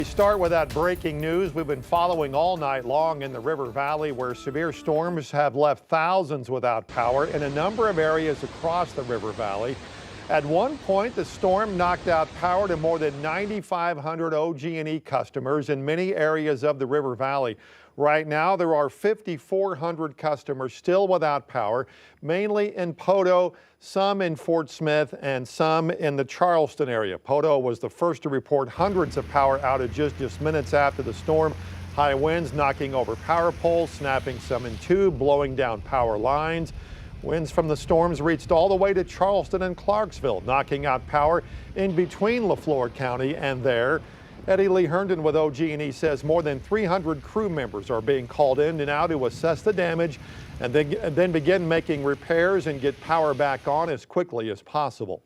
We start with that breaking news we've been following all night long in the River Valley, where severe storms have left thousands without power in a number of areas across the River Valley. At one point, the storm knocked out power to more than 9,500 OG&E customers in many areas of the River Valley. Right now, there are 5,400 customers still without power, mainly in Poteau, some in Fort Smith, and some in the Charleston area. Poteau was the first to report hundreds of power outages just minutes after the storm. High winds knocking over power poles, snapping some in two, blowing down power lines. Winds from the storms reached all the way to Charleston and Clarksville, knocking out power in between Leflore County and there. Eddie Lee Herndon with OG&E says more than 300 crew members are being called in now to assess the damage and then begin making repairs and get power back on as quickly as possible.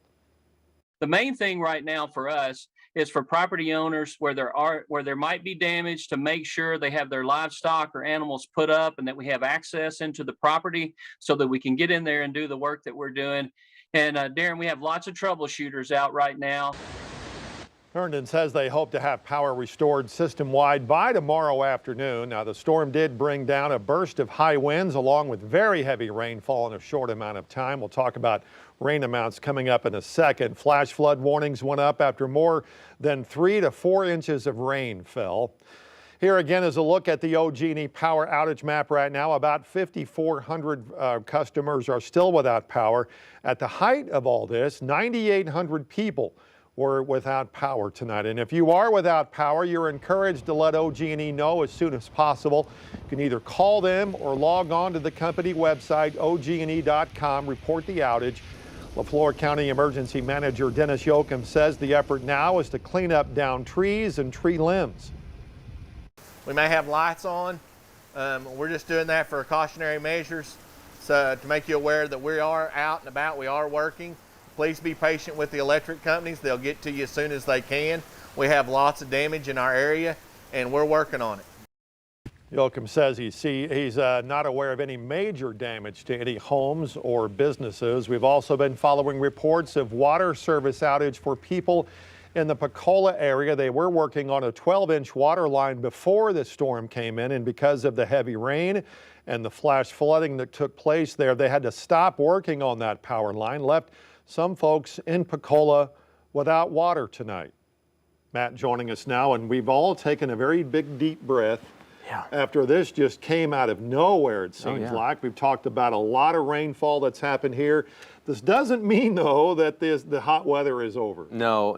The main thing right now for us is for property owners where there might be damage, to make sure they have their livestock or animals put up and that we have access into the property so that we can get in there and do the work that we're doing. And Darren, we have lots of troubleshooters out right now. Herndon says they hope to have power restored system-wide by tomorrow afternoon. Now, the storm did bring down a burst of high winds along with very heavy rainfall in a short amount of time. We'll talk about rain amounts coming up in a second. Flash flood warnings went up after more than 3 to 4 inches of rain fell. Here again is a look at the OG&E power outage map right now. About 5,400 customers are still without power. At the height of all this, 9,800 people were without power tonight. And if you are without power, you're encouraged to let OG&E know as soon as possible. You can either call them or log on to the company website, OG&E.com, report the outage. Leflore County Emergency Manager Dennis Yoakum says the effort now is to clean up downed trees and tree limbs. We may have lights on. We're just doing that for cautionary measures, so to make you aware that we are out and about, we are working. Please be patient with the electric companies. They'll get to you as soon as they can. We have lots of damage in our area and we're working on it. Yoakum says he's not aware of any major damage to any homes or businesses. We've also been following reports of water service outage for people in the Poteau area. They were working on a 12-inch water line before the storm came in, and because of the heavy rain and the flash flooding that took place there, they had to stop working on that power line, left some folks in Poteau without water tonight. Matt joining us now, and we've all taken a very big deep breath after this just came out of nowhere, it seems like. We've talked about a lot of rainfall that's happened here. This doesn't mean, though, that the hot weather is over. No.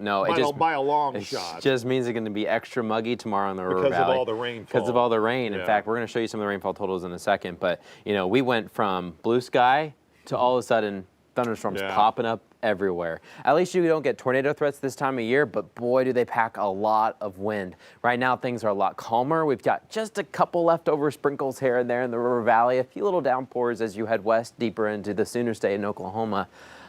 By a long shot. It just means it's going to be extra muggy tomorrow in the River Valley. Because of all the rainfall. Because of all the rain. In fact, we're going to show you some of the rainfall totals in a second. But, you know, we went from blue sky to all of a sudden thunderstorms popping up everywhere. At least you don't get tornado threats this time of year, but boy, do they pack a lot of wind. Right now, things are a lot calmer. We've got just a couple leftover sprinkles here and there in the River Valley, a few little downpours as you head west deeper into the Sooner State in Oklahoma.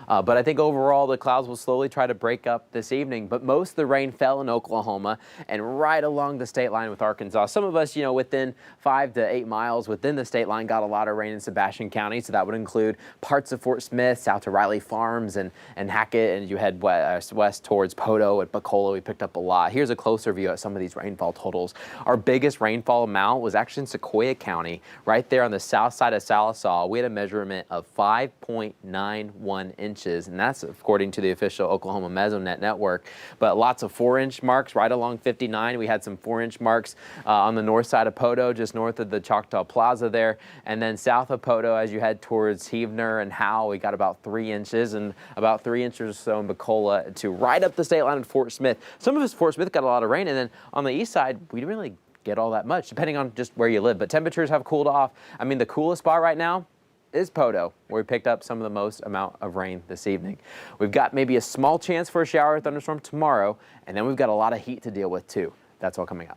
But I think overall the clouds will slowly try to break up this evening. But most of the rain fell in Oklahoma and right along the state line with Arkansas. Some of us, you know, within 5 to 8 miles within the state line got a lot of rain in Sebastian County. So that would include parts of Fort Smith, south to Riley Farms and Hackett, and you head west towards Poteau and Bacola. We picked up a lot. Here's a closer view at some of these rainfall totals. Our biggest rainfall amount was actually in Sequoia County, right there on the south side of Salisaw. We had a measurement of 5.91 inches. And that's according to the official Oklahoma Mesonet network. But lots of 4-inch marks right along 59. We had some 4-inch marks on the north side of Poteau, just north of the Choctaw Plaza there. And then south of Poteau, as you head towards Heavener and Howe, we got about 3 inches, and about 3 inches or so in Bacola to right up the state line in Fort Smith. Some of us, Fort Smith, got a lot of rain. And then on the east side, we didn't really get all that much, depending on just where you live. But temperatures have cooled off. I mean, the coolest spot right now is Poteau, where we picked up some of the most amount of rain this evening. We've got maybe a small chance for a shower or thunderstorm tomorrow, and then we've got a lot of heat to deal with too. That's all coming up.